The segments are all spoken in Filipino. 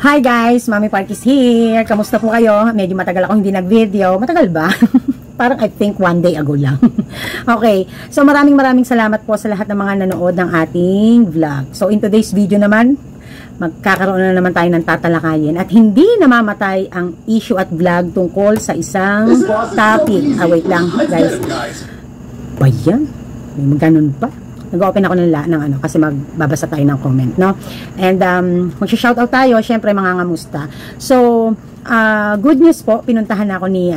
Hi guys, Mami Parkis here. Kamusta po kayo? Medyo matagal akong hindi nag-video. Matagal ba? Parang I think one day ago lang. Okay, so maraming salamat po sa lahat ng mga nanood ng ating vlog. So in today's video naman, magkakaroon na naman tayo ng tatalakayin at hindi namamatay ang issue at vlog tungkol sa isang topic. Wait lang guys. Ba yan? May ganun pa? Nag-open ako ng kasi magbabasa tayo ng comment, no? And mag-shoutout tayo, syempre mga ngamusta. So, good news po, pinuntahan ako ni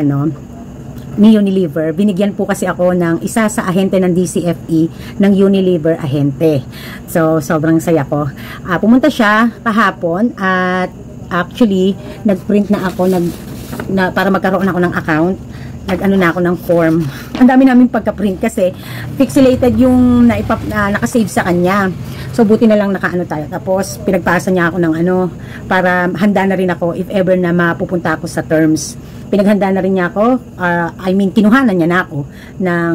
Unilever. Binigyan po kasi ako ng isa sa ahente ng DCFE ng Unilever ahente. So, sobrang saya ko. Pumunta siya kahapon at actually, nag-print na ako para magkaroon ako ng account. Nag-ano na ako ng form. Ang dami namin pagka-print kasi pixelated yung nakasave sa kanya. So buti na lang nakaano tayo. Tapos pinagpasa niya ako ng para handa na rin ako if ever na mapupunta ako sa terms. Pinaghanda na rin niya ako. Kinuhanan niya na ako ng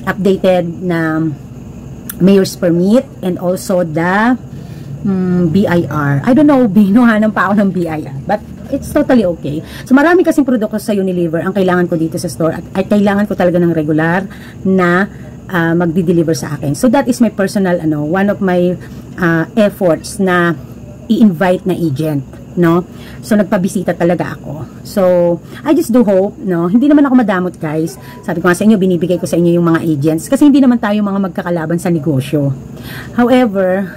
updated na mayor's permit and also the BIR. I don't know, binuhanan pa ako ng BIR. But it's totally okay. So marami kasing produkto sa Unilever ang kailangan ko dito sa store at kailangan ko talaga ng regular na magdi-deliver sa akin. So that is my personal one of my efforts na i-invite na agent, no? So nagpabisita talaga ako. So I just do hope, no? Hindi naman ako madamot, guys. Sabi ko nga sa inyo, binibigay ko sa inyo yung mga agents kasi hindi naman tayo mga magkakalaban sa negosyo. However,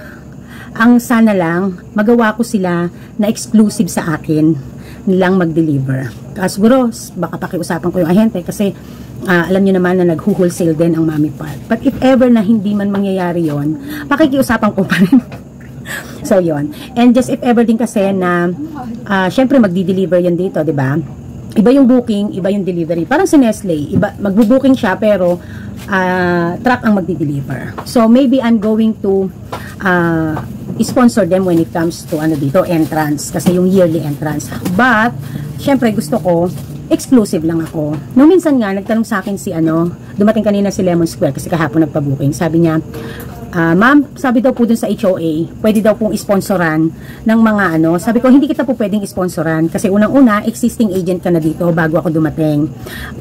ang sana lang, magawa ko sila na exclusive sa akin nilang mag-deliver. Siguro, baka pakiusapan ko yung ahente kasi alam nyo naman na nag-wholesale din ang Mami Park. But if ever na hindi man mangyayari yon, pakikiusapan ko pa rin. So, yon. And just if ever din kasi na, syempre magdi-deliver yan dito, di ba? Iba yung booking, iba yung delivery. Parang si Nestle, magbo-booking siya pero truck ang magdi-deliver. So, maybe I'm going to sponsor them when it comes to dito, entrance. Kasi yung yearly entrance. But, syempre gusto ko, exclusive lang ako. Nung minsan nga, nagtanong sa akin dumating kanina si Lemon Square kasi kahapon nagpa-booking. Sabi niya, ma'am, sabi daw po dun sa HOA, pwede daw pong sponsoran ng mga sabi ko, hindi kita po pwedeng sponsoran kasi unang-una, existing agent ka na dito bago ako dumating.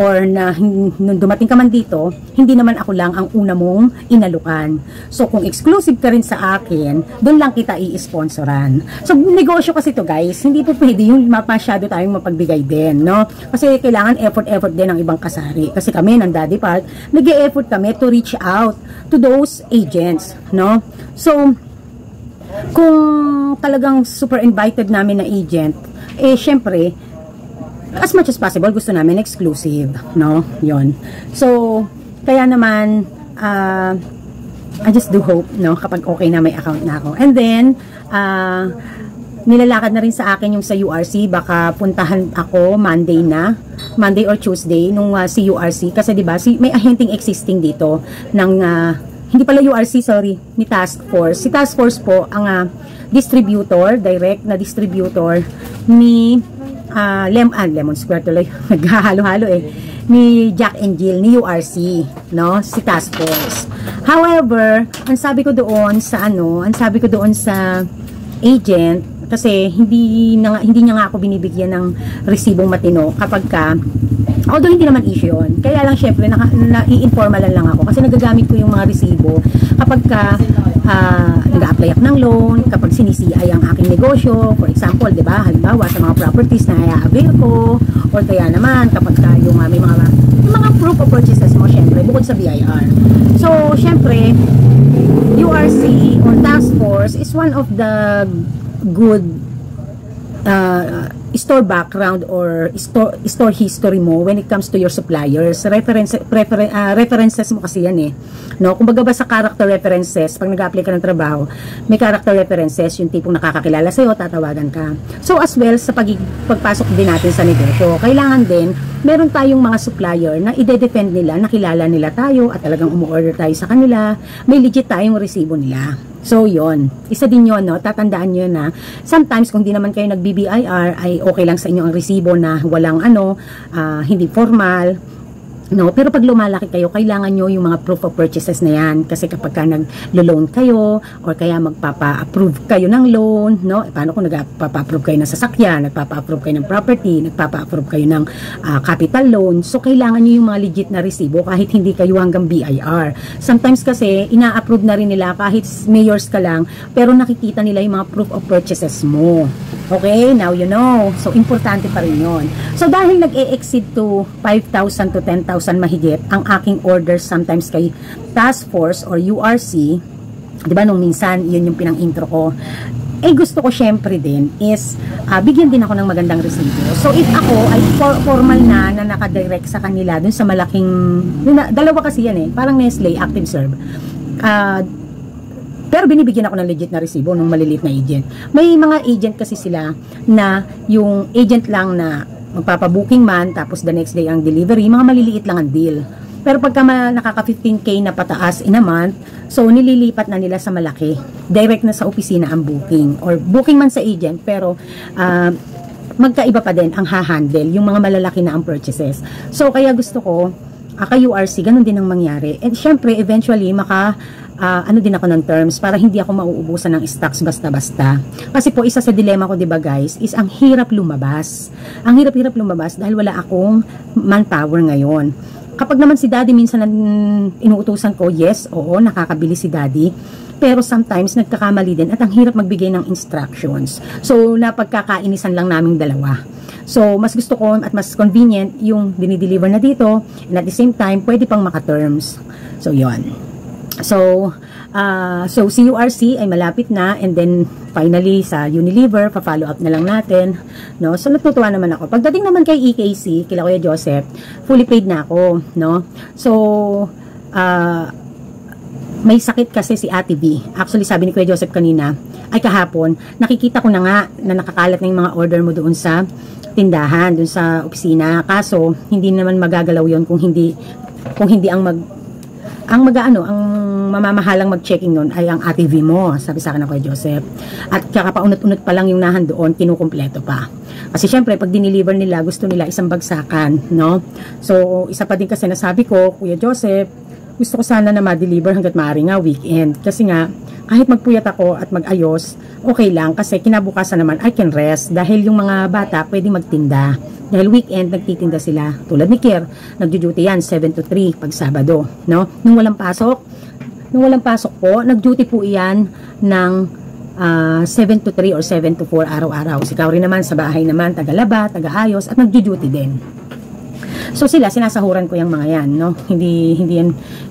Or nung dumating ka man dito, hindi naman ako lang ang una mong inalukan. So, kung exclusive ka rin sa akin, dun lang kita i-sponsoran. So, negosyo kasi to guys, hindi po pwede yung masyado tayong mapagbigay din, no? Kasi kailangan effort din ng ibang kasari. Kasi kami, ng Daddy Park, nag-e-effort kami to reach out to those agents, no? So, kung talagang super invited namin na agent, syempre, as much as possible, gusto namin exclusive, no? Yon. So, kaya naman, I just do hope, no? Kapag okay na may account na ako. And then, nilalakad na rin sa akin yung sa URC, baka puntahan ako Monday or Tuesday nung si URC, kasi diba, may ahenteng existing dito ng hindi pala URC, sorry, ni Task Force. Si Task Force po ang distributor, direct na distributor ni Lemon Square tuloy. Naghahalo-halo ni Jack and Jill, ni URC, no? Si Task Force. However, ang sabi ko doon sa agent, kasi hindi niya nga ako binibigyan ng resibong matino kapag although hindi naman issue yun. Kaya lang syempre i-informalan lang ako kasi nagagamit ko yung mga resibo kapag nag-a-apply ako ng loan, kapag sinisiay ang aking negosyo, for example, di ba, halimbawa sa mga properties na i-avail ko, or kaya naman kapag yung may mga proof of purchases mo, syempre bukod sa BIR. So syempre URC or Task Force is one of the good store background or store history mo when it comes to your suppliers. References mo kasi yan no? Kung baga ba sa character references, pag nag-apply ka ng trabaho, may character references, yung tipong nakakakilala sa'yo, tatawagan ka. So as well, sa pagpasok din natin sa negosyo, kailangan din, meron tayong mga supplier na ide-defend nila, nakilala nila tayo, at talagang umu-order tayo sa kanila, may legit tayong resibo nila. So, yon. Isa din yun, no? Tatandaan nyo na, sometimes, kung di naman kayo nag-BBIR, ay okay lang sa inyo ang resibo na walang hindi formal, No, pero pag lumalaki kayo, kailangan nyo yung mga proof of purchases na yan. Kasi kapag ka nag-loan kayo, or kaya magpapa-approve kayo ng loan, no? Paano kung nagpapa-approve kayo ng sasakyan, nagpapa-approve kayo ng property, nagpapa-approve kayo ng capital loan. So, kailangan nyo yung mga legit na resibo kahit hindi kayo hanggang BIR. Sometimes kasi, ina-approve na rin nila kahit mayors ka lang, pero nakikita nila yung mga proof of purchases mo. Okay? Now you know. So, importante pa rin yun. So, dahil nag-e-exceed to 5,000 to 10,000 mahigit ang aking orders sometimes kay task force or URC, di ba nung minsan yun yung pinang-intro ko, gusto ko syempre din is bigyan din ako ng magandang resibo. So if ako ay formal na nakadirect sa kanila dun sa malaking, dalawa kasi yan parang Nestle, ActiveServe, pero binibigyan ako ng legit na resibo ng maliliit na agent. May mga agent kasi sila na yung agent lang na magpapabooking man, tapos the next day ang delivery, mga maliliit lang ang deal. Pero pagka nakaka 15K na pataas in a month, so nililipat na nila sa malaki. Direct na sa opisina ang booking. Or booking man sa agent, pero magkaiba pa din ang ha-handle, yung mga malalaki na ang purchases. So kaya gusto ko, kay URC, ganun din ang mangyari. And syempre, eventually, ano din ako ng terms para hindi ako mauubusan ng stocks basta-basta. Kasi po, isa sa dilema ko, diba guys, is ang hirap lumabas. Ang hirap-hirap lumabas dahil wala akong manpower ngayon. Kapag naman si daddy, minsan inuutusan ko, yes, oo, nakakabili si daddy. Pero sometimes, nagkakamali din at ang hirap magbigay ng instructions. So, napagkakainisan lang naming dalawa. So, mas gusto ko at mas convenient yung dinideliver na dito and at the same time, pwede pang maka-terms. So, yon. So si URC ay malapit na and then finally sa Unilever, pa-follow up na lang natin, no? So natutuwa naman ako. Pagdating naman kay EKC, kila Kuya Joseph, fully paid na ako, no? So may sakit kasi si Ate B. Actually, sabi ni Kuya Joseph kanina, ay kahapon, nakikita ko na nga na nakakalat na yung mga order mo doon sa tindahan, doon sa opisina. Kaso, hindi naman magagalaw yon kung hindi ang mamamahalang mag-checking nun ay ang Ate V mo, sabi sa akin ng Kuya Joseph. At kakapaunot-unot pa lang yung nahan doon, kinukumpleto pa. Kasi syempre, pag dineliver nila, gusto nila isang bagsakan, no? So, isa pa din kasi nasabi ko, Kuya Joseph, gusto ko sana na ma-deliver hanggat maaari nga weekend. Kasi nga, kahit magpuyat ako at mag-ayos, okay lang. Kasi kinabukasan naman, I can rest. Dahil yung mga bata, pwede magtinda. Dahil weekend, nagtitinda sila. Tulad ni Kier, nagduduty yan, 7 to 3 pag Sabado. No? Nung walang pasok po, nagduty po iyan ng 7 to 3 or 7 to 4 araw-araw. Si Kauri naman, sa bahay naman, tagalaba, tagaayos, at nagduduty din. So sila, sinasahuran ko yung mga yan, no? Hindi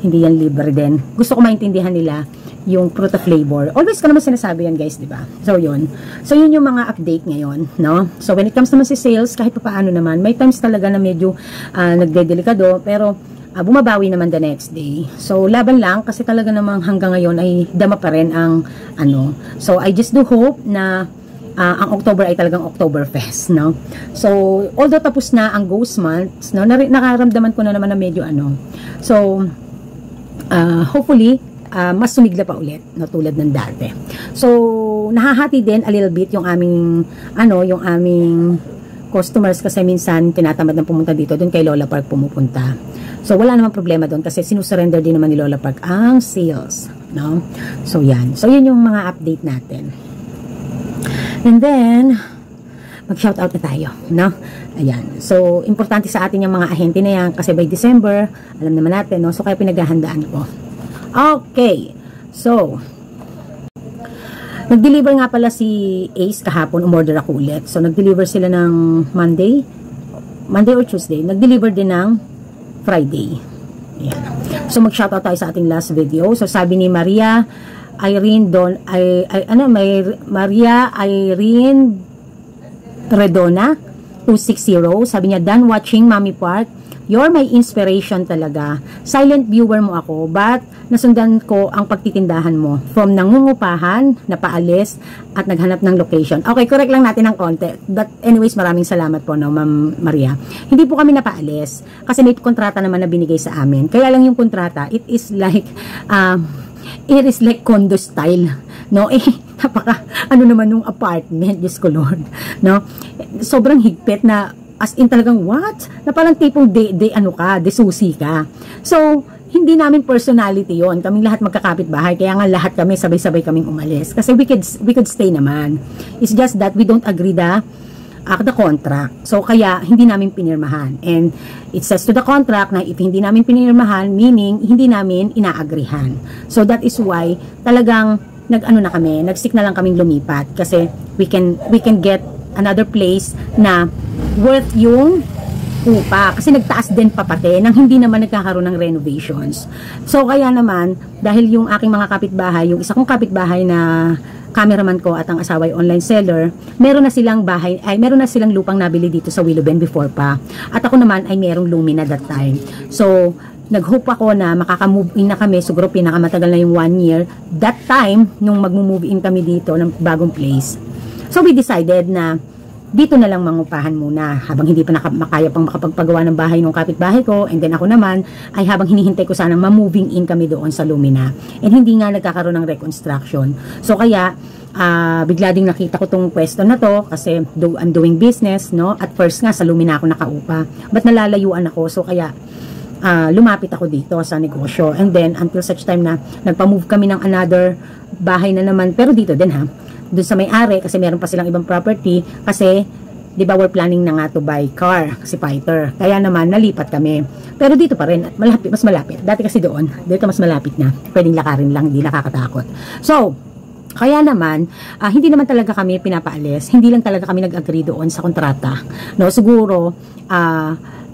yan libre din. Gusto ko maintindihan nila yung fruit of labor. Always ko naman sinasabi yan, guys, di ba? So yun. So yun yung mga update ngayon, no? So when it comes naman si sales, kahit paano naman, may times talaga na medyo nagdedelikado, pero bumabawi naman the next day. So laban lang kasi talaga namang hanggang ngayon ay dama pa rin ang ano. So I just do hope na ang October ay talagang Oktoberfest, no? So, although tapos na ang ghost months, no, nakaramdaman ko na naman na medyo ano. So, hopefully, mas sumigla pa ulit, no, tulad ng dati. So, nahahati din a little bit yung aming, yung aming customers kasi minsan tinatamad na pumunta dito, dun kay Lola Park pumupunta. So, wala namang problema doon kasi sinusurrender din naman ni Lola Park ang sales, no? So, yan. So, yun yung mga update natin. And then, mag-shoutout na tayo, no? Ayan. So, importante sa atin yung mga ahente na yan kasi by December, alam naman natin, no? So, kaya pinaghahandaan ko. Okay. So, nag-deliver nga pala si Ace kahapon, umorder ako ulit. So, nag-deliver sila ng Monday or Tuesday. Nag-deliver din ng Friday. Ayan. So, mag-shoutout tayo sa ating last video. So, sabi ni Maria Maria Irene Redona 260, sabi niya, done watching Mommy Park, you're my inspiration talaga, silent viewer mo ako, but nasundan ko ang pagtitindahan mo from nangungupahan, napaalis at naghanap ng location. Okay, correct lang natin ang konti, but anyways, maraming salamat po, no, Ma'am Maria. Hindi po kami napaalis kasi may kontrata naman na binigay sa amin, kaya lang yung kontrata, it is like condo style, no? Napaka, naman nung apartment, Diyos ko Lord, no? Sobrang higpit na, As in talagang what? Na parang tipong de susi ka. So, hindi namin personality yon. Kaming lahat magkakapit bahay. Kaya nga lahat kami sabay-sabay kaming umalis. Kasi we could stay naman. It's just that we don't agree the contract. So, kaya hindi namin pinirmahan. And it says to the contract na if hindi namin pinirmahan, meaning hindi namin inaagrihan. So, that is why talagang nag-stick na lang kaming lumipat kasi we can get another place na worth yung upa kasi nagtaas din pa pati nang hindi naman nagkakaroon ng renovations. So kaya naman dahil yung aking mga kapitbahay, yung isa kong kapitbahay na cameraman ko at ang asawa ay online seller, meron na silang lupang nabili dito sa Willow Bend before pa. At ako naman ay merong Lumina that time. So nag-hope ako na makaka-move in na kami, siguro pinakamatagal na yung 1 year. That time, nung mag-move in kami dito ng bagong place. So, we decided na dito na lang mangupahan muna habang hindi pa makaya pang makapagpagawa ng bahay ng kapitbahay ko. And then ako naman, ay habang hinihintay ko sanang ma-moving in kami doon sa Lumina. And hindi nga nagkakaroon ng reconstruction. So, kaya, bigla ding nakita ko tong pwesto na to kasi I'm doing business, no? At first nga, sa Lumina ako nakaupa. But nalalayuan ako. So, kaya, lumapit ako dito sa negosyo. And then, until such time na nagpa-move kami ng another bahay na naman. Pero dito din ha. Doon sa may-ari kasi meron pa silang ibang property. Kasi, di ba we're planning na nga to buy car. Kasi fighter. Kaya naman, nalipat kami. Pero dito pa rin. Mas malapit. Dati kasi doon. Dito mas malapit na. Pwedeng lakarin lang. Hindi nakakatakot. So, kaya naman, hindi naman talaga kami pinapaalis. Hindi lang talaga kami nag-agree doon sa kontrata. No, siguro,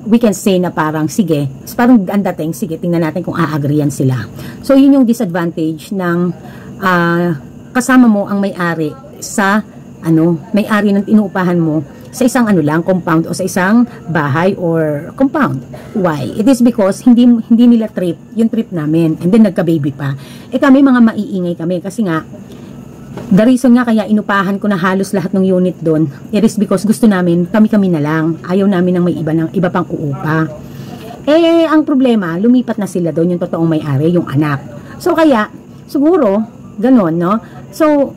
we can say na parang, sige, parang ang dating, sige, tingnan natin kung a-agreean sila. So, yun yung disadvantage ng kasama mo ang may-ari sa, may-ari ng inuupahan mo sa isang compound o sa isang bahay or compound. Why? It is because hindi nila trip, yung trip namin, and then nagka-baby pa. Kami mga maiingay kami kasi nga, the reason nga kaya inupahan ko na halos lahat ng unit doon, it is because gusto namin, kami-kami na lang. Ayaw namin ng may iba pang uupa. Ang problema, lumipat na sila doon, yung totoong may-ari, yung anak. So, kaya, siguro, ganon, no? So,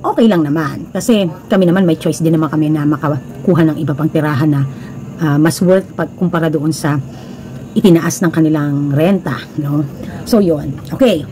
okay lang naman. Kasi, kami naman, may choice din naman kami na makakuha ng iba pang tirahan na mas worth kumpara doon sa itinaas ng kanilang renta, no? So, yun. Okay.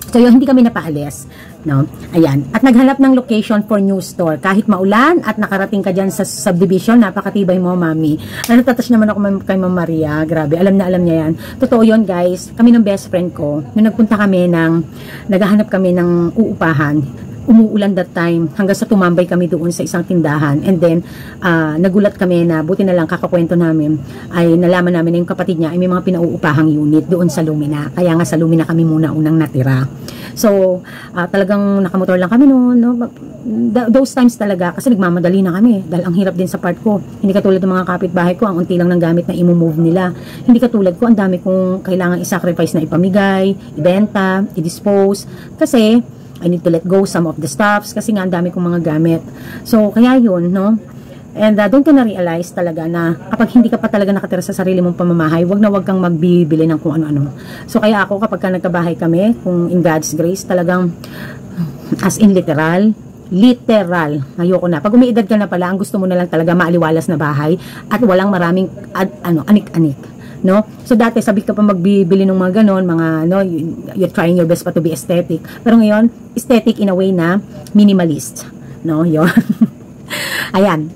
So, yun, hindi kami napaalis, no? Ayan. At naghanap ng location for new store. Kahit maulan at nakarating ka dyan sa subdivision, napakatibay mo, mami. Natatash naman ako kay Ma'am Maria. Grabe, alam niya yan. Totoo yun, guys. Kami ng best friend ko, nung naghahanap kami ng uupahan, umuulan that time, hanggang sa tumambay kami doon sa isang tindahan. And then, nagulat kami na, buti na lang kakakwento namin, ay nalaman namin na yung kapatid niya ay may mga pinauupahang unit doon sa Lumina. Kaya nga sa Lumina kami muna unang natira. So, talagang nakamotor lang kami noon. No? Those times talaga, kasi nagmamadali na kami. Dahil ang hirap din sa part ko. Hindi katulad ng mga kapitbahay ko, ang unti lang ng gamit na i-move nila. Hindi katulad ko, ang dami kong kailangan i-sacrifice na ipamigay, ibenta, i-dispose. Kasi, I need to let go some of the stuffs kasi nga ang dami kong mga gamit. So, kaya yun, no? And doon ko na-realize talaga na kapag hindi ka pa talaga nakatira sa sarili mong pamamahay, wag kang magbibili ng kung ano-ano. So, kaya ako kapag nagkabahay kami, kung in God's grace, talagang as in literal, ayoko na. Pag umiidad ka na pala, ang gusto mo na lang talaga maaliwalas na bahay at walang maraming anik-anik. No? So dati sabi ka pa magbibili ng mga ganon, mga you're trying your best pa to be aesthetic. Pero ngayon, aesthetic in a way na minimalist. No? Yun. Ayan.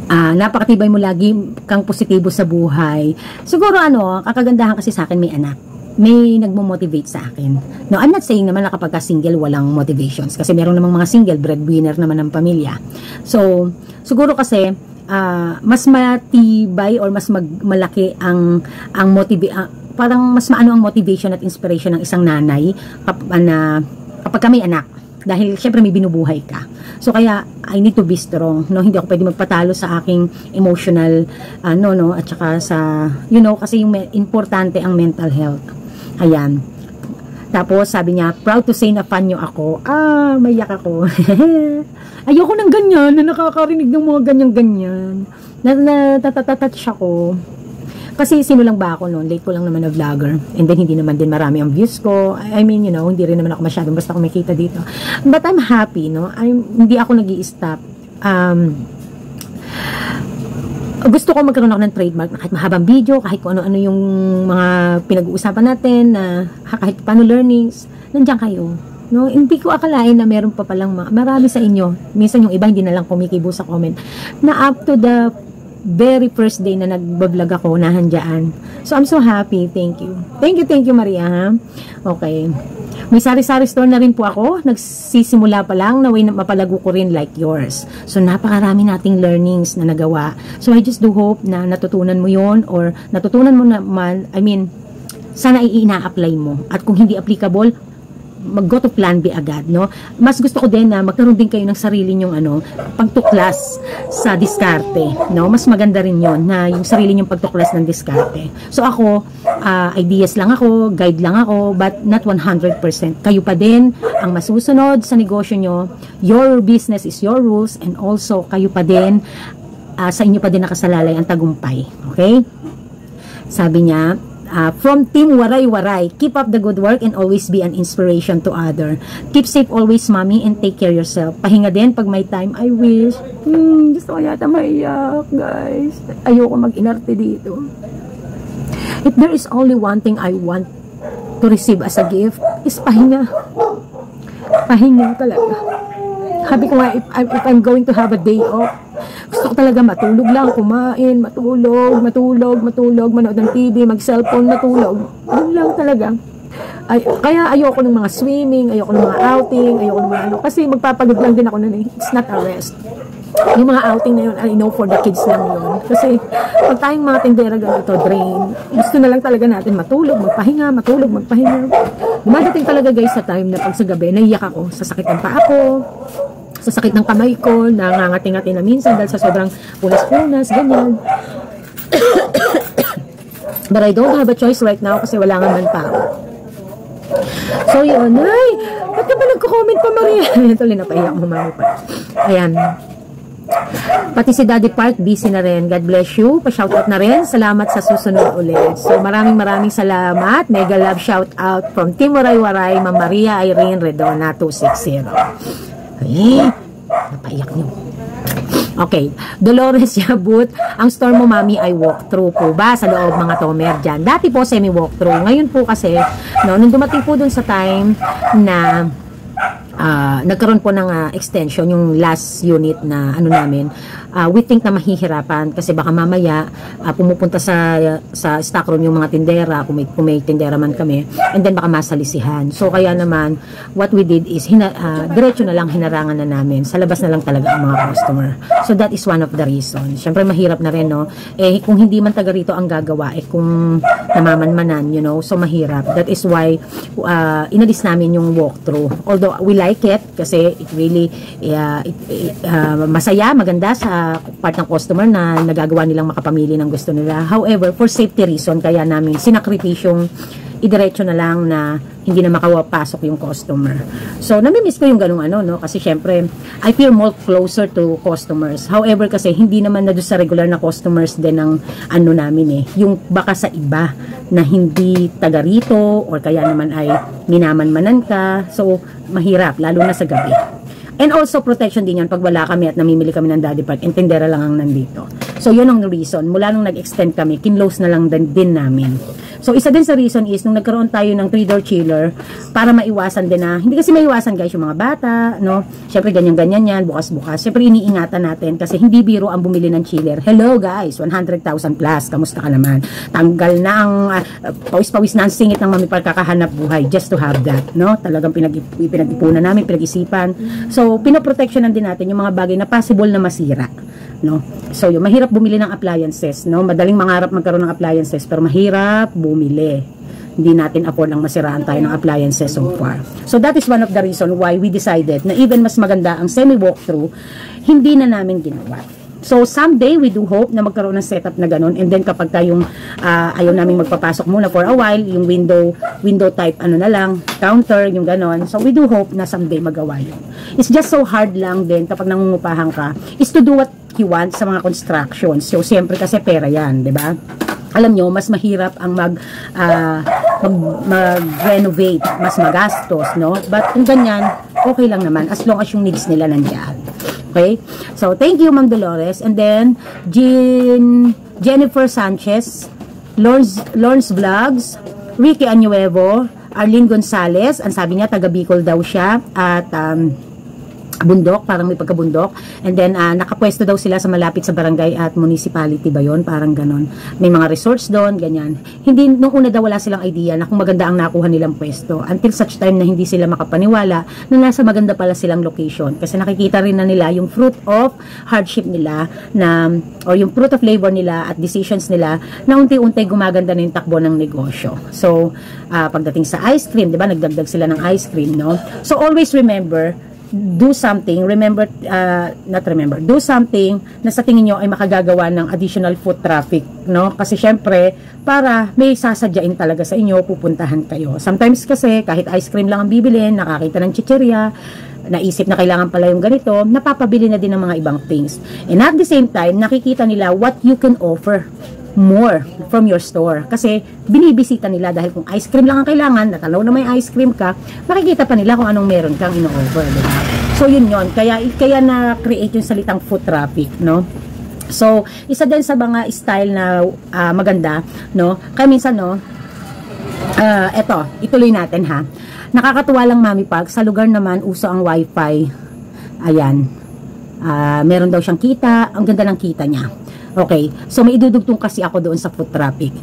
Napakatibay mo lagi kang positibo sa buhay. Siguro kakagandahan kasi sa akin may anak. May nagmo-motivate sa akin. No, I'm not saying naman na kapag single walang motivations kasi meron namang mga single breadwinner naman ng pamilya. So, siguro kasi mas matibay or mas malaki ang parang mas maano ang motivation at inspiration ng isang nanay kapag kami anak dahil syempre may binubuhay ka. So kaya I need to be strong, no? Hindi ako pwede magpatalo sa aking emotional at saka sa kasi yung importante ang mental health. Ayan. Tapos, sabi niya, proud to say na fan nyo ako. Maiyak ako. Ayoko ng ganyan, na nakakarinig ng mga ganyan-ganyan. Natatatouch ako. Kasi, sino lang ba ako noon? Late ko lang naman na vlogger. And then, hindi naman din marami ang views ko. I mean, hindi rin naman ako masyadong basta kumikita dito. But I'm happy, no? Hindi ako nag-i-stop. gusto ko magkaroon ako ng trademark na kahit mahabang video, kahit kung ano-ano yung mga pinag-uusapan natin, na kahit paano learnings, nandiyan kayo. No, hindi ko akalain na meron pa palang marami sa inyo. Minsan yung iba hindi na lang kumikibo sa comment. Na up to the very first day na nag-vlog ako, nahandyan. So, I'm so happy. Thank you. Thank you, Maria, ha? Okay. May sari-sari store na rin po ako. Nagsisimula pa lang, naway na mapalago ko rin like yours. So, napakarami nating learnings na nagawa. So, I just do hope na natutunan mo yon, or natutunan mo naman, I mean, sana i-ina-apply mo. At kung hindi applicable, mag-go to plan B agad, no? Mas gusto ko din na magkaroon din kayo ng sarili nyong pagtuklas sa diskarte, no? Mas maganda rin yon na yung sarili nyong pagtuklas ng diskarte. So ako, ideas lang ako, guide lang ako, but not 100%. Kayo pa din ang masusunod sa negosyo nyo. Your business is your rules, and also kayo pa din, sa inyo pa din nakasalalay ang tagumpay. Okay? Sabi niya, from Team Waray-Waray, keep up the good work and always be an inspiration to other. Keep safe always, mommy, and take care yourself. Pahinga din pag may time. I wish. Gusto ko yata maiyak, guys. Ayoko mag-inarte dito. If there is only one thing I want to receive as a gift, is pahinga. Pahinga talaga. Sabi ko nga, if I'm going to have a day off, gusto ko talaga matulog lang, kumain, matulog, manood ng TV, mag-cellphone, matulog. Yun lang talaga. Kaya ayoko ng mga swimming, ayoko ng mga outing, ayoko ng mga kasi magpapagod lang din ako nun eh. It's not a rest. Yung mga outing na yun, I know for the kids lang yun. Kasi pag tayong mga tindera ganito, drain, gusto na lang talaga natin matulog, magpahinga. Dumadating talaga guys sa time na pag sa gabi, naiyak ako, sa sakit ng paa ko, sa sakit ng kamay ko, nangangati-ngati na minsan dahil sa sobrang punas-punas, ganyan. But I don't have a choice right now kasi wala nga manpower. So yun, ay, ba't ka ba nagko-comment pa, Maria? Tuloy na pahiyak mo, mami pa. Ayan. Pati si Daddy Park, busy na rin. God bless you. Pa-shoutout na rin. Salamat sa susunod ulit. So maraming salamat. Mega love shoutout from Team Waray-Waray, Ma'am Maria Irene Redona 260. Ay, napaiyak nyo. Okay, Dolores Yabut, ang store mo, mami, ay walkthrough po ba sa loob mga tomer dyan? Dati po semi-walkthrough. Ngayon po kasi, no, nung dumating po dun sa time na nagkaroon po ng extension, yung last unit na ano namin, we think na mahihirapan kasi baka mamaya pumupunta sa stock room yung mga tindera, kung may tindera man kami, and then baka masalisihan. So kaya naman what we did is diretso na lang hinarangan na namin, sa labas na lang talaga ang mga customer. So that is one of the reasons. Syempre mahirap na rin, no, kung hindi man taga rito ang gagawa, kung namamanmanan, you know, so mahirap. That is why inalis namin yung walkthrough, although we like it kasi it really masaya, maganda sa part ng customer na nagagawa nilang makapamili ng gusto nila. However, for safety reason, kaya namin sinakripisyong idiretso na lang na hindi na makapasok yung customer. So, namimiss ko yung ganung ano, no? Kasi syempre, I feel more closer to customers. However, kasi hindi naman na doon sa regular na customers din ng ano namin yung baka sa iba na hindi taga rito or kaya naman ay minamanmanan ka. So, mahirap, lalo na sa gabi. And also, protection din yan pag wala kami at namimili kami ng Daddy Park, and tindera lang ang nandito. So, yun ang reason. Mula nung nag-extend kami, kinlose na lang din namin. So, isa din sa reason is, nung nagkaroon tayo ng 3-door chiller, para maiwasan din na, hindi kasi maiwasan guys yung mga bata, no? Siyempre, ganyan-ganyan yan, bukas-bukas. Siyempre, iniingatan natin kasi hindi biro ang bumili ng chiller. Hello guys, 100,000 plus, kamusta ka naman? Tanggal na ang, pawis-pawis na ang singit ng Mami Park kakahanap buhay just to have that, no? Talagang pinag-ipunan namin, pinag-isipan. So, pinoproteksyonan din natin yung mga bagay na possible na masira, no? So, yung mahirap bumili ng appliances, no? Madaling mangarap magkaroon ng appliances, pero mahirap bumili. Hindi natin afford lang masiraan tayo ng appliances so far. So, that is one of the reason why we decided na even mas maganda ang semi-walkthrough, hindi na namin ginawa. So, someday, we do hope na magkaroon ng setup na ganun. And then, kapag tayong ayaw namin magpapasok muna for a while, yung window type, ano na lang, counter, yung ganun. So, we do hope na someday magawa yun. It's just so hard lang din kapag nangungupahan ka, is to do what you want sa mga constructions. So, siyempre kasi pera yan, di ba? Alam nyo, mas mahirap ang mag-renovate, mas magastos, no? But kung ganyan, okay lang naman, as long as yung needs nila nandiyan. Okay? So, thank you, Ma'am Dolores. And then, Jennifer Sanchez, Lawrence Vlogs, Ricky Anuevo, Arlene Gonzalez, ang sabi niya, taga Bicol daw siya, at bundok, parang may pagkabundok. And then, nakapwesto daw sila sa malapit sa barangay at municipality ba yun? Parang ganon. May mga resorts doon, ganyan. Hindi, nung una daw wala silang idea na kung maganda ang nakuha nilang pwesto. Until such time na hindi sila makapaniwala na nasa maganda pala silang location. Kasi nakikita rin na nila yung fruit of hardship nila na, o yung fruit of labor nila at decisions nila na unti-unti gumaganda na yung takbo ng negosyo. So, pagdating sa ice cream, di ba? Nagdagdag sila ng ice cream, no? So, always remember, do something, do something na sa tingin nyo ay makagagawa ng additional foot traffic, no? Kasi syempre, para may sasadyain talaga sa inyo, pupuntahan kayo. Sometimes kasi, kahit ice cream lang ang bibilin, nakakita ng chicheria, naisip na kailangan pala yung ganito, napapabili na din ng mga ibang things. And at the same time, nakikita nila what you can offer more from your store. Kasi binibisita nila dahil kung ice cream lang ang kailangan, natalaw na may ice cream ka, makikita pa nila kung anong meron kang ino-offer. Diba? So yun yun. Kaya na-create yung salitang foot traffic, no? So, isa din sa mga style na maganda, no? Kaya minsan, no, ituloy natin ha. Nakakatuwa lang, Mami Pag, sa lugar naman uso ang wifi. Ayan. Meron daw siyang kita. Ang ganda ng kita niya. Okay, so may idudugtong kasi ako doon sa foot traffic.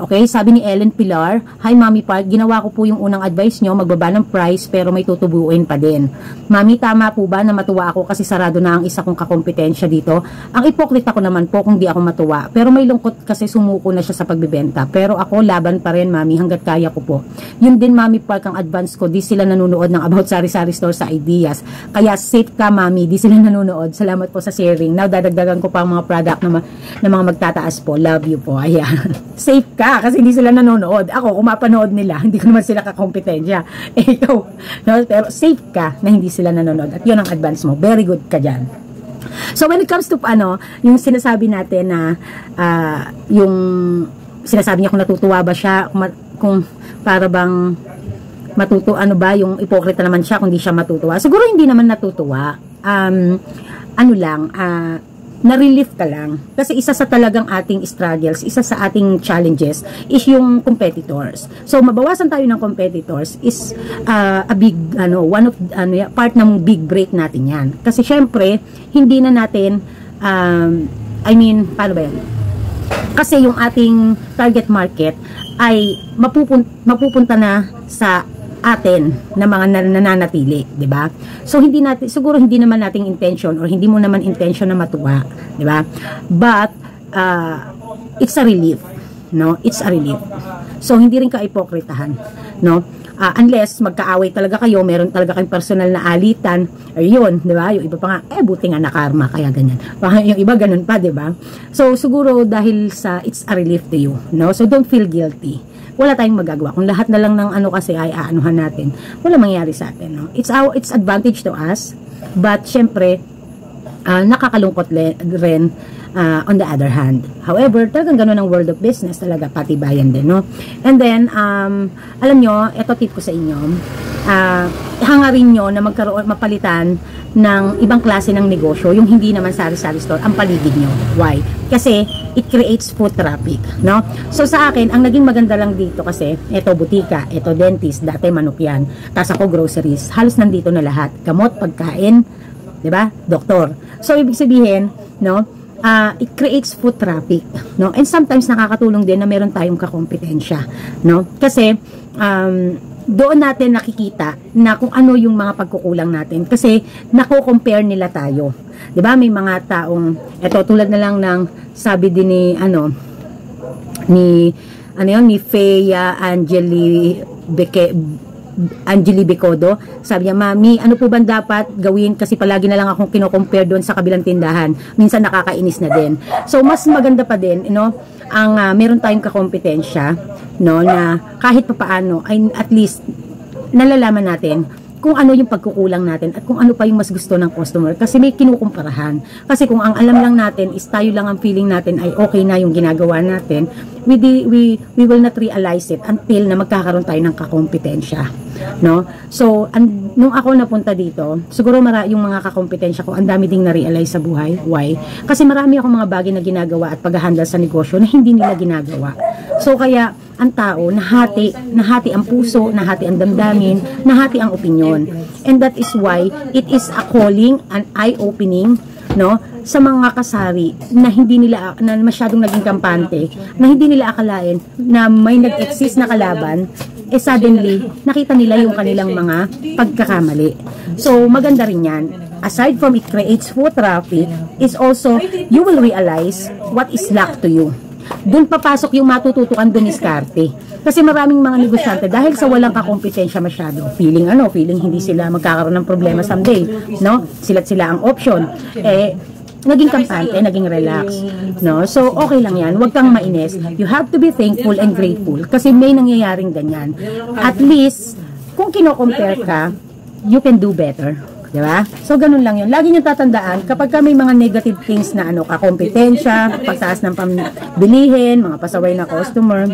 Okay, sabi ni Ellen Pilar, "Hi Mami Park, ginawa ko po yung unang advice nyo, magbaba ng price pero may tutubuin pa din. Mami, tama po ba na matuwa ako kasi sarado na ang isa kong kakompetensya dito? Ang ipokrita ko naman po kung di ako matuwa, pero may lungkot kasi sumuko na siya sa pagbibenta. Pero ako laban pa rin Mami hanggat kaya ko po. Yun din Mami Park ang advance ko, di sila nanonood ng About Sari Sari Store sa ideas. Kaya safe ka Mami, di sila nanonood. Salamat po sa sharing. Now dadagdagan ko pa ang mga product na mga magtataas po. Love you po." Ayan. Safe ka kasi hindi sila nanonood. Ako, kung mapanood nila, hindi ko naman sila kakompetensya. Ikaw, no? Pero safe ka na hindi sila nanonood. At yun ang advance mo. Very good ka dyan. So, when it comes to, yung sinasabi natin na, yung sinasabi niya kung natutuwa ba siya, kung para bang yung ipokrita naman siya kung di siya matutuwa. Siguro hindi naman natutuwa. Na-relief ka lang. Kasi isa sa talagang ating struggles, isa sa ating challenges is yung competitors. So, mabawasan tayo ng competitors is a big, part ng big break natin yan. Kasi syempre, hindi na natin, paano ba yan? Kasi yung ating target market ay mapupunta na sa atin na mga nananatili, 'di ba? So siguro hindi naman nating intention or hindi mo naman intention na matuwa, 'di ba? But it's a relief, no? It's a relief. So hindi rin ka ipokritahan, no? Unless magkaaway talaga kayo, meron talaga kayong personal na alitan, ayun, 'di ba? Yung iba pa nga buti nga na karma kaya ganyan. Yung iba ganun pa, 'di ba? So siguro dahil sa it's a relief to you, no? So don't feel guilty. Wala tayong magagawa. Kung lahat na lang ng kasi ay aanuhan natin, wala mangyayari sa atin, no? It's advantage to us, but syempre, nakakalungkot rin on the other hand. However, talagang gano'n ang world of business talaga, pati bayan din, no? And then, alam nyo, eto tip ko sa inyo, hangarin nyo na mapalitan ng ibang klase ng negosyo, yung hindi naman sari-sari store, ang paligid nyo. Why? Kasi, it creates foot traffic, no? So, sa akin, ang naging maganda lang dito kasi, eto butika, eto dentist, dati manok yan, tas ako groceries, halos nandito na lahat, gamot, pagkain, diba? Doktor. So, ibig sabihin, no, it creates foot traffic, no? And sometimes nakakatulong din na meron tayong kakompetensya, no? Kasi, doon natin nakikita na kung ano yung mga pagkukulang natin kasi nako-compare nila tayo. 'Di ba? May mga taong tulad na lang ng sabi din ni Feya Angeli Becodo, sabi niya, "Mami, ano po ba dapat gawin kasi palagi na lang akong kino-compare doon sa kabilang tindahan. Minsan nakakainis na din." So mas maganda pa din, ang meron tayong kakompetensya, no, na kahit papaano ay at least nalalaman natin kung ano yung pagkukulang natin at kung ano pa yung mas gusto ng customer kasi may kinukumparahan. Kasi kung ang alam lang natin is tayo lang ang feeling natin ay okay na yung ginagawa natin, we will not realize it until na magkakaroon tayo ng kakompetensya, no? So nung ako napunta dito, siguro yung mga kakompetensya ko, ang dami ding na-realize sa buhay. Why? Kasi marami akong mga bagay na ginagawa at pag-handle sa negosyo na hindi nila ginagawa. So kaya ang tao nahati ang puso, nahati ang damdamin, nahati ang opinyon. And that is why it is a calling, an eye-opening, no, sa mga kasari na na masyadong naging kampante, na hindi nila akalain na may nag-exist na kalaban, suddenly nakita nila yung kanilang mga pagkakamali. So maganda rin yan. Aside from it creates foot traffic, is also you will realize what is lack to you. Doon papasok yung matututukan dumiskarte. Kasi maraming mga negosyante dahil sa walang kakompetensya masyado, feeling hindi sila magkakaroon ng problema someday, no? Sila ang option. Naging kampante, naging relax, no? So okay lang yan, huwag kang mainis. You have to be thankful and grateful kasi may nangyayaring ganyan. At least kung kino-compare ka, you can do better. Diba? So, ganun lang yun. Lagi nyo tatandaan, kapag may mga negative things na kakompetensya, pagtaas ng pambilihin, mga pasaway na customer,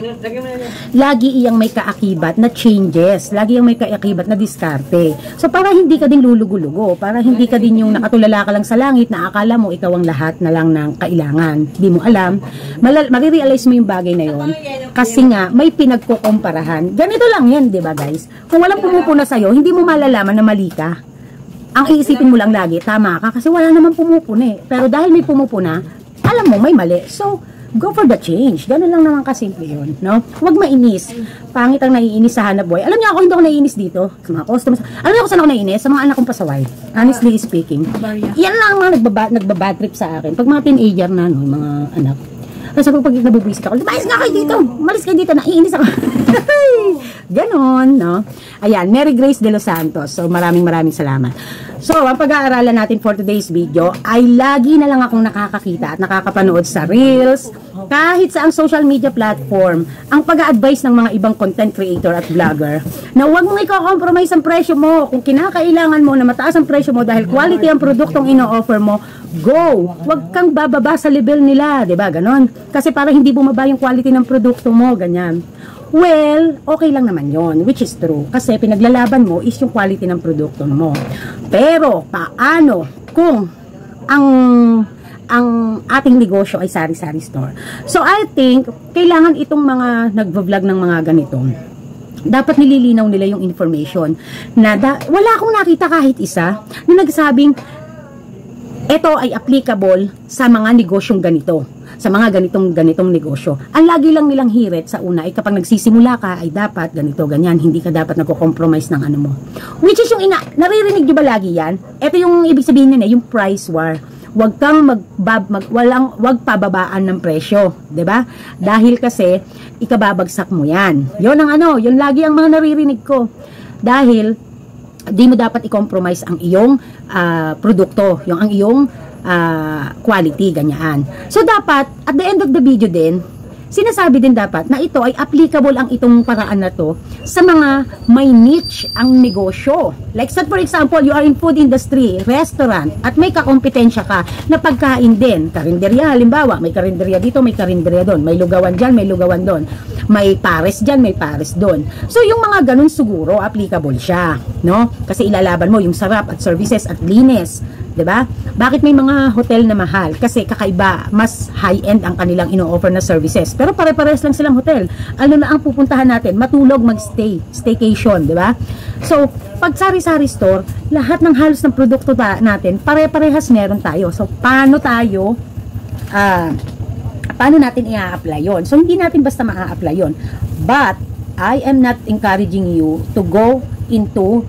lagi iyang may kaakibat na changes. Lagi iyang may kaakibat na diskarte. So, para hindi ka din lulugo-lugo, para hindi ka din yung nakatulala ka lang sa langit na akala mo ikaw ang lahat na lang ng kailangan. Di mo alam. Marirealize mo yung bagay na yun. Kasi nga, may pinagkukumparahan. Ganito lang yan, di ba guys? Kung walang pumupuna sa'yo, hindi mo malalaman na mali ka. Ang iisipin mo lang lagi, tama ka, kasi wala naman pumupuna eh. Pero dahil may pumupuna, alam mo, may mali. So, go for the change. Ganun lang naman kasimple yun, no? Huwag mainis. Pangit ang naiinis sa hanap buhay. Alam niyo ako, hindi ako naiinis dito. Sa mga customers. Alam niyo ako saan ako naiinis? Sa mga anak kong pasaway. Honestly speaking. Yan lang ang mga nagbabad trip sa akin. Pag mga teenager na, no, mga anak. Kasi pag nabubwisit ako, lumayas nga kayo dito. Malis kayo dito, naiinis ako. Ganon, no? Ayan, Mary Grace de los Santos. So, maraming salamat. So, ang pag-aaralan natin for today's video ay lagi na lang akong nakakakita at nakakapanood sa Reels, kahit sa ang social media platform, ang pag-a-advise ng mga ibang content creator at vlogger na huwag mong i-compromise ang presyo mo. Kung kinakailangan mo na mataas ang presyo mo dahil quality ang produktong ino-offer mo, go! Huwag kang bababa sa level nila, 'di ba? Ganon. Kasi para hindi bumaba yung quality ng produkto mo, ganyan. Well, okay lang naman yon, which is true. Kasi pinaglalaban mo is yung quality ng produkto mo. Pero, paano kung ang ating negosyo ay sari-sari store? So, I think, kailangan itong mga nagvo-vlog ng mga ganito, dapat nililinaw nila yung information na wala akong nakita kahit isa na nagsabing ito ay applicable sa mga negosyong ganito, sa mga ganitong negosyo. Ang lagi lang nilang hirit sa una ay kapag nagsisimula ka ay dapat ganito, ganyan, hindi ka dapat nagko-compromise ng ano mo. Which is yung naririnig nyo ba lagi yan? Ito yung ibig sabihin nila, yung price war. Huwag kang wag pababaan ng presyo, 'di ba? Dahil kasi ikababagsak mo 'yan. 'Yon ang yun lagi ang mga naririnig ko. Dahil di mo dapat i-compromise ang iyong produkto, ang iyong quality, ganyan. So, dapat, at the end of the video din, sinasabi din dapat na ito ay applicable ang itong paraan na to sa mga may niche ang negosyo. Like, for example, you are in food industry, restaurant, at may kakompetensya ka na pagkain din. Karinderya, halimbawa, may karinderya dito, may karinderya doon. May lugawan dyan, may lugawan doon. May pares dyan, may pares doon. So, yung mga ganun siguro, applicable siya, no? Kasi ilalaban mo yung sarap at services at linis. 'Di ba? Bakit may mga hotel na mahal? Kasi kakaiba, mas high-end ang kanilang ino-offer na services. Pero pare-pares lang silang hotel. Ano na ang pupuntahan natin? Matulog, mag-stay, staycation, 'di ba? So, pag sari-sari store, lahat ng halos ng produkto natin, pare-parehas meron tayo. So, paano natin i-apply 'yon? So, hindi natin basta ma-apply 'yon. But I am not encouraging you to go into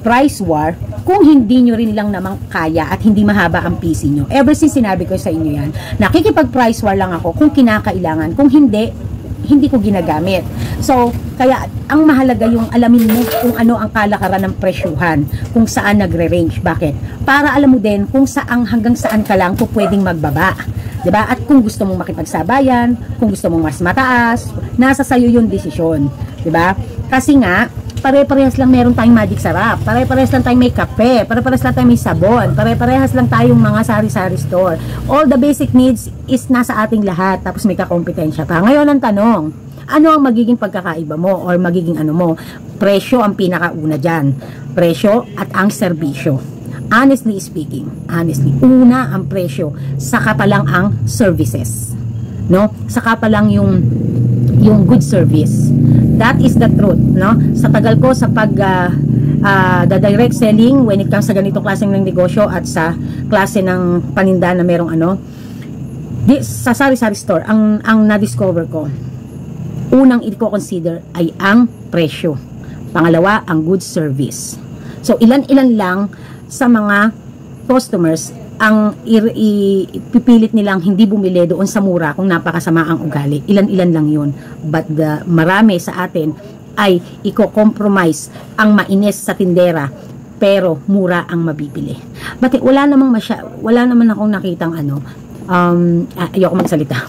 price war kung hindi nyo rin lang namang kaya at hindi mahaba ang PC nyo. Ever since sinabi ko sa inyo yan, nakikipag-price war lang ako kung kinakailangan. Kung hindi ko ginagamit. So, kaya ang mahalaga yung alamin mo kung ano ang kalakaran ng presyuhan, kung saan nagre-range. Bakit? Para alam mo din kung hanggang saan ka lang pwedeng magbaba. 'Di ba? At kung gusto mong makipagsabayan, kung gusto mong mas mataas, nasa sayo yung desisyon, 'di ba? Kasi nga pare-parehas lang meron tayong magic sarap, pare-parehas lang tayong may kape, pare-parehas lang tayong may sabon, pare-parehas lang tayong mga sari-sari store. All the basic needs is nasa ating lahat, tapos may kakompetensya pa. Ngayon ang tanong, ano ang magiging pagkakaiba mo or magiging ano mo? Presyo ang pinakauna dyan. Presyo at ang serbisyo. Honestly speaking, una ang presyo, saka pa lang ang services. No? Saka pa lang yung good service. That is the truth, no? Sa tagal ko sa the direct selling when it comes sa ganitong klaseng ng negosyo at sa klase ng paninda na merong ano, sa sari-sari store, ang na-discover ko, unang i-consider ay ang presyo. Pangalawa, ang good service. So, ilan-ilan lang sa mga customers ang ipipilit nilang hindi bumili doon sa mura kung napakasama ang ugali. Ilan-ilan lang yun. But marami sa atin ay i-compromise ang mainis sa tindera pero mura ang mabibili. But wala naman akong nakitang ano, ayoko magsalita.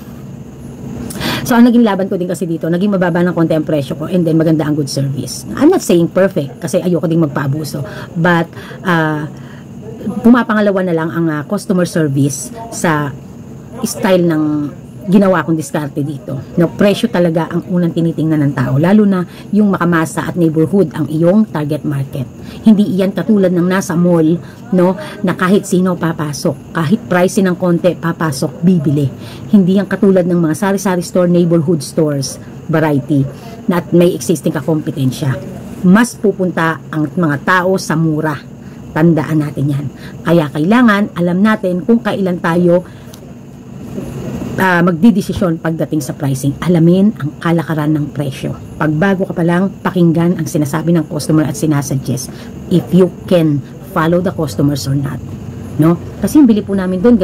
So, ang naging laban ko din kasi dito, naging mababa ng konti ang presyo ko and then maganda ang good service. I'm not saying perfect kasi ayoko din magpaabuso. But, pumapangalawa na lang ang customer service sa style ng ginawa kong diskarte dito. No, presyo talaga ang unang tinitingnan ng tao, lalo na yung makamasa at neighborhood ang iyong target market. Hindi iyan katulad ng nasa mall, no, na kahit sino papasok, kahit pricey ng konti papasok, bibili. Hindi yan katulad ng mga sari-sari store, neighborhood stores, variety, na at may existing kakompetensya. Mas pupunta ang mga tao sa mura. Tandaan natin yan. Kaya kailangan alam natin kung kailan tayo magdidesisyon pagdating sa pricing. Alamin ang kalakaran ng presyo. Pagbago ka pa lang, pakinggan ang sinasabi ng customer at sinasuggest if you can follow the customers or not. No? Kasi yung bili po namin doon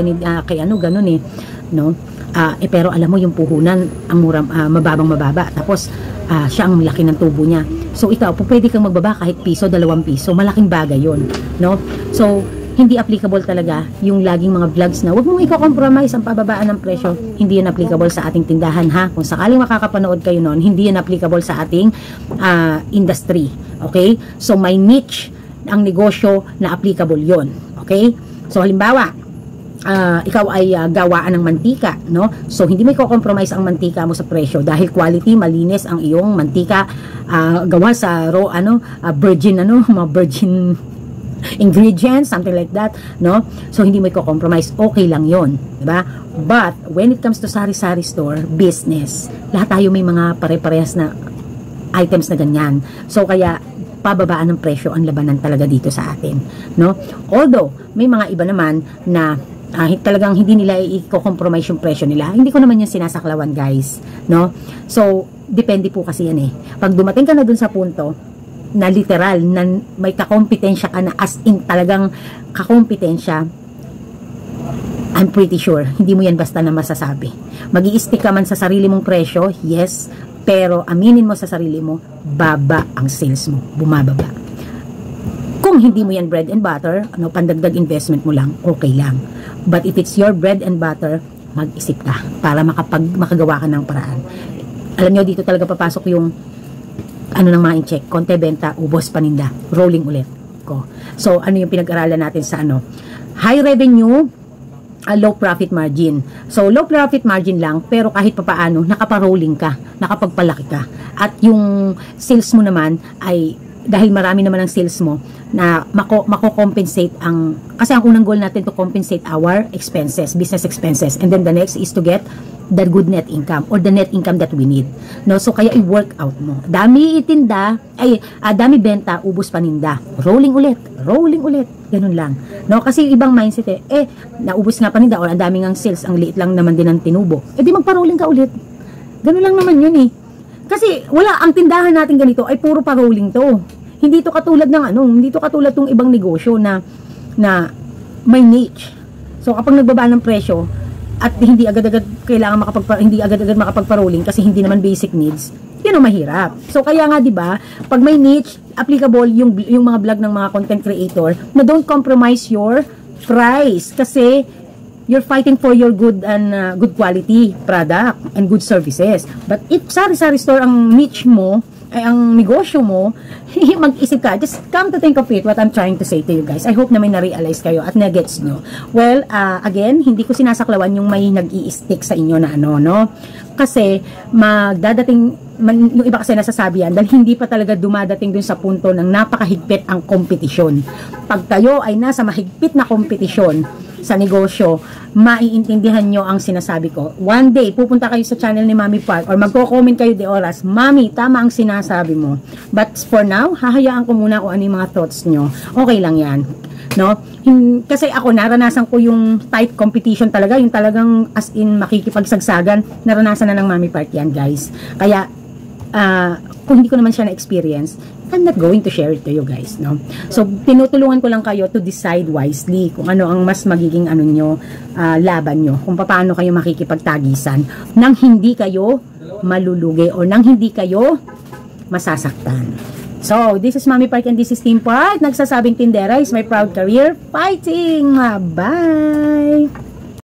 kay ano ganun eh, no? Pero alam mo yung puhunan ang mura, mababa, tapos siya ang laki ng tubo niya. So ikaw, pwede kang magbaba kahit piso, 2 piso, malaking bagay yun, no? So hindi applicable talaga yung laging mga vlogs na wag mong i-compromise ang pababaan ng presyo. Hindi yan applicable sa ating tindahan, ha? Kung sakaling makakapanood kayo noon, hindi yan applicable sa ating industry. Okay? So may niche ang negosyo na applicable yon. Okay? So halimbawa, ikaw ay gawaan ng mantika, no? So hindi mo i-compromise ang mantika mo sa presyo dahil quality, malinis ang iyong mantika, gawa sa raw virgin mga virgin ingredients, something like that, no? So hindi mo i-compromise, okay lang 'yon, 'di ba? But when it comes to sari-sari store business, lahat tayo may mga pare-parehas na items na ganyan. So kaya pababaan ng presyo ang labanan talaga dito sa atin, no? Although may mga iba naman na talagang hindi nila i-compromise yung presyo nila. Hindi ko naman yung sinasaklawan, guys, no? So depende po kasi yan eh. Pag dumating ka na dun sa punto na literal na may kakompetensya ka na, as in talagang kakompetensya, I'm pretty sure hindi mo yan basta na masasabi. Mag-i-stick ka man sa sarili mong presyo, yes, pero aminin mo sa sarili mo, baba ang sales mo, bumababa. Kung hindi mo yan bread and butter, pandagdag investment mo lang, okay lang. But if it's your bread and butter, mag-isip ka para makagawa ka ng paraan. Alam nyo, dito talaga papasok yung ng mga in-check, konti benta, ubos paninda, rolling ulit ko. So, ano yung pinag-aralan natin sa high revenue, low profit margin. So, low profit margin lang, pero kahit papaano, nakaparolling ka, nakapagpalaki ka. At yung sales mo naman ay, dahil marami naman ang sales mo, na mako-compensate kasi ang unang goal natin to compensate our expenses, business expenses. And then the next is to get the good net income or the net income that we need, no? So kaya i-work out mo, dami itinda dami benta, ubos paninda, rolling ulit, ganun lang, no? Kasi ibang mindset naubos nga paninda or ang daming ang sales, ang liit lang naman din ang tinubo, di magpa-rolling ka ulit, ganun lang naman yun eh. Kasi wala, ang tindahan natin ganito ay puro pa-rolling to, hindi to katulad ng hindi to katulad tong ibang negosyo na may niche. So kapag nagbaba ng presyo at hindi agad-agad kailangan hindi agad-agad makapagpa-rolling kasi hindi naman basic needs, yun ang mahirap. So kaya nga 'di ba, pag may niche, applicable yung mga vlog ng mga content creator na don't compromise your price kasi you're fighting for your good and good quality product and good services. But if sari-sari store ang niche mo, ay ang negosyo mo, mag-isip ka. Just come to think of it, what I'm trying to say to you guys. I hope na may na-realize kayo at na-gets nyo. Well, again, hindi ko sinasaklawan yung may nag-i-stick sa inyo na ano, no? Kasi, yung iba kasi nasasabi yan, dahil hindi pa talaga dumadating dun sa punto ng napakahigpit ang kompetisyon. Pag kayo ay nasa mahigpit na kompetisyon sa negosyo, maiintindihan nyo ang sinasabi ko. One day, pupunta kayo sa channel ni Mami Park or magko-comment kayo de oras, Mami, tama ang sinasabi mo. But for now, hahayaan ko muna kung ano yung mga thoughts nyo. Okay lang yan. No? Kasi ako, naranasan ko yung tight competition talaga, yung talagang as in makikipagsagsagan, naranasan na ng Mami Park yan, guys. Kaya, kung hindi ko naman siya na-experience, I'm not going to share it to you guys, no? So, tinutulungan ko lang kayo to decide wisely kung ano ang mas magiging ano nyo, laban nyo, kung paano kayo makikipagtagisan nang hindi kayo malulugi o nang hindi kayo masasaktan. So, this is Mami Park and this is Team Park. Nagsasabing tindera is my proud career. Fighting! Bye!